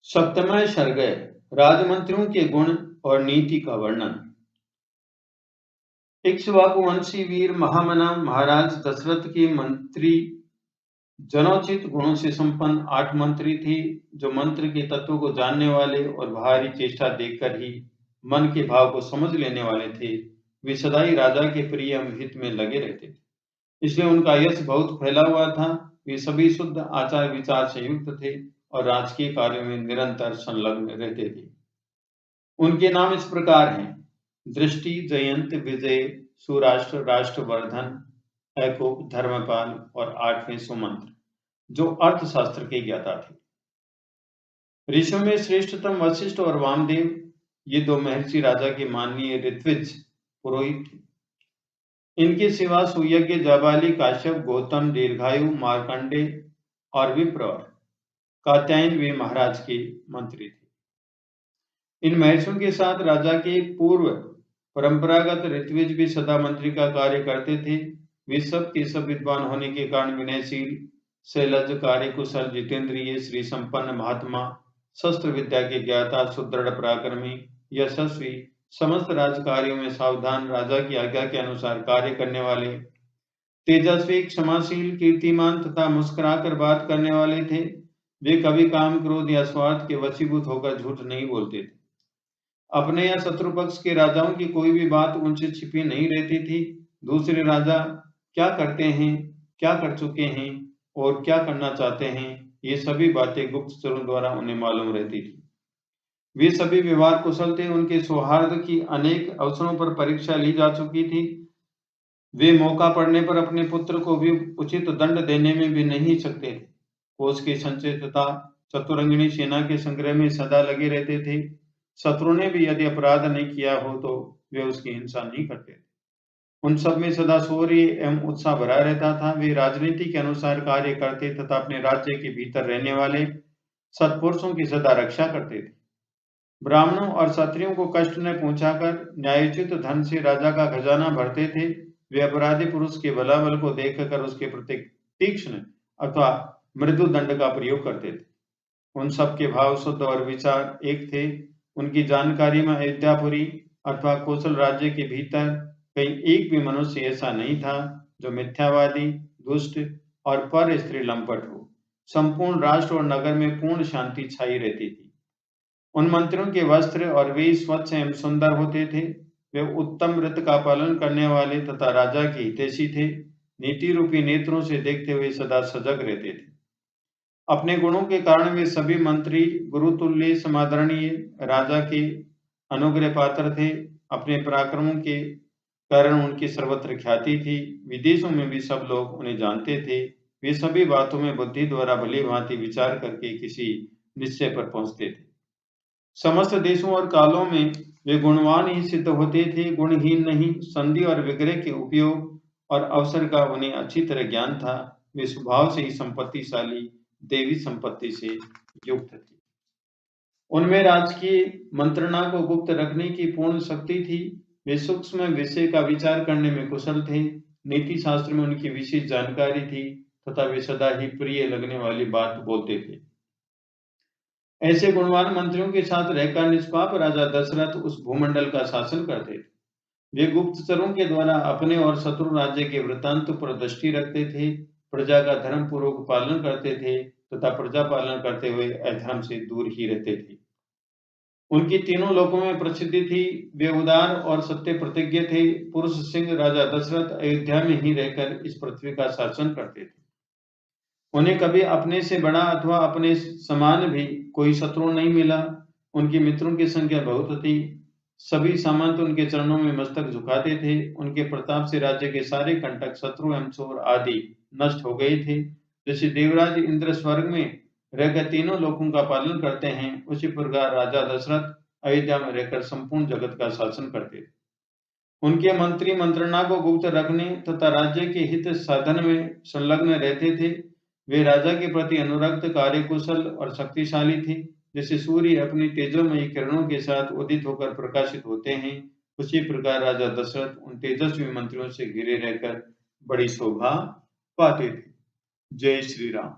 सप्तमः सर्ग राजमंत्रियों के गुण और नीति का वर्णन। इक्ष्वाकु वंशी वीर महामना महाराज दशरथ के मंत्री जनोचित गुणों से संपन्न 8 मंत्री थे, जो मंत्र के तत्व को जानने वाले और बाहरी चेष्टा देखकर ही मन के भाव को समझ लेने वाले थे। वे सदा ही राजा के प्रिय हित में लगे रहते थे, इसलिए उनका यश बहुत फैला हुआ था। वे सभी शुद्ध आचार विचार से युक्त थे और राजकीय कार्यों में निरंतर संलग्न रहते थे। उनके नाम इस प्रकार हैं: दृष्टि, जयंत, विजय, सुराष्ट्र, राष्ट्रवर्धन, ऐकोप, धर्मपाल और 8वें सुमंत्र, जो अर्थशास्त्र के ज्ञाता थे। ऋषियों में श्रेष्ठतम वशिष्ठ और वामदेव, ये 2 महर्षि राजा के माननीय ऋत्विज पुरोहित थे। इनके सिवा सुयज्ञ, जाबाली, काश्यप, गौतम, दीर्घायु, मार्कंडे और विप्रवर, कात्यायन वे महाराज के मंत्री थे। इन महर्षियों के साथ राजा के पूर्व परंपरागत ऋत्विज भी सदा मंत्री का कार्य करते थे। वे सब के सब विद्वान होने के कारण विनयशील, शैलज, कार्यकुशल, जितेंद्रिय, श्री संपन्न, महात्मा, शस्त्र विद्या के ज्ञाता, सुदृढ़ पराक्रमी, यशस्वी, समस्त राज कार्यों में सावधान, राजा की आज्ञा के अनुसार कार्य करने वाले, तेजस्वी, क्षमाशील, कीर्तिमान तथा मुस्कुराकर बात करने वाले थे। वे कभी काम, क्रोध या स्वार्थ के वशीभूत होकर झूठ नहीं बोलते थे। अपने या शत्रु पक्ष के राजाओं की कोई भी बात उनसे छिपी नहीं रहती थी। दूसरे राजा क्या करते हैं, क्या कर चुके हैं और क्या करना चाहते हैं, ये सभी बातें गुप्तचरों द्वारा उन्हें मालूम रहती थी। वे सभी व्यवहार कुशल थे। उनके सौहार्द की अनेक अवसरों पर परीक्षा ली जा चुकी थी। वे मौका पड़ने पर अपने पुत्र को भी उचित दंड देने में भी नहीं सकते थे। कोष के संचय तथा चतुरंगिणी सेना के संग्रह में सदा लगे रहते थे। शत्रु ने भी यदि अपराध नहीं किया हो तो वे उसकी हिंसा नहीं करते थे। उन सब में सदा शौर्य एवं उत्साह भरा रहता था। वे राजनीति के अनुसार कार्य करते तथा अपने राज्य के भीतर रहने वाले सत्पुरुषों की सदा रक्षा करते थे। ब्राह्मणों और क्षत्रियों को कष्ट न पहुंचाकर न्यायोचित धन से राजा का खजाना भरते थे। वे अपराधी पुरुष के बलाबल को देखकर उसके प्रति तीक्ष्ण अथवा मृदु दंड का प्रयोग करते थे। उन सब के भाव शुद्ध और विचार एक थे। उनकी जानकारी में अयोध्यापुरी अथवा कौशल राज्य के भीतर कहीं एक भी मनुष्य ऐसा नहीं था जो मिथ्यावादी, दुष्ट और पर स्त्री लंपट हो। संपूर्ण राष्ट्र और नगर में पूर्ण शांति छाई रहती थी। उन मंत्रियों के वस्त्र और वेश स्वच्छ एवं सुंदर होते थे। वे उत्तम व्रत का पालन करने वाले तथा राजा के हितैषी थे। नीति रूपी नेत्रों से देखते हुए सदा सजग रहते थे। अपने गुणों के कारण वे सभी मंत्री गुरुतुल्य, समादरणीय, राजा के अनुग्रह पात्र थे। अपने पराक्रमों के कारण उनकी सर्वत्र ख्याति थी। विदेशों में भी सब लोग उन्हें जानते थे। वे सभी बातों में बुद्धि द्वारा भली भांति विचार करके किसी निश्चय पर पहुंचते थे। समस्त देशों और कालों में वे गुणवान ही सिद्ध होते थे, गुणहीन नहीं। संधि और विग्रह के उपयोग और अवसर का उन्हें अच्छी तरह ज्ञान था। वे स्वभाव से ही संपत्तिशाली, देवी संपत्ति से युक्त थे। उनमें राजकीय मंत्रणा को गुप्त रखने की पूर्ण शक्ति थी। वे सूक्ष्म विषय का विचार करने में कुशल थे। नीति शास्त्र में उनकी विशेष जानकारी थी तथा वे सदा ही प्रिय लगने वाली बात बोलते थे। ऐसे गुणवान मंत्रियों के साथ रहकर निष्पाप राजा दशरथ उस भूमंडल का शासन करते थे। वे गुप्तचरों के द्वारा अपने और शत्रु राज्य के वृत्तांत पर दृष्टि रखते थे, प्रजा का धर्म पूर्वक पालन करते थे तथा प्रजा पालन करते हुए अधर्म से दूर ही रहते थे। उनकी तीनों लोकों में प्रसिद्धि थी। वे उदार और सत्य प्रतिज्ञ थे। पुरुष सिंह राजा दशरथ अयोध्या में ही रहकर इस पृथ्वी का शासन करते थे। उन्हें कभी अपने से बड़ा अथवा अपने समान भी कोई शत्रु नहीं मिला। उनके मित्रों की संख्या बहुत थी। सभी सामंत उनके चरणों में मस्तक झुकाते थे। उनके प्रताप से राज्य के सारे कंटक, शत्रु एवं चोर आदि नष्ट हो गए थे। जैसे देवराज इंद्र स्वर्ग में रहकर तीनों लोकों का पालन करते हैं, उसी प्रकार राजा दशरथ अयोध्या में रहकर संपूर्ण जगत का शासन करते थे। उनके मंत्री मंत्रणा को गुप्त रखने तथा राज्य के हित साधन में संलग्न रहते थे। वे राजा के प्रति अनुरक्त, कार्यकुशल और शक्तिशाली थे। जैसे सूर्य अपनी तेजोमयी किरणों के साथ उदित होकर प्रकाशित होते हैं, उसी प्रकार राजा दशरथ उन तेजस्वी मंत्रियों से घिरे रहकर बड़ी शोभा पाते थे। जय श्री राम।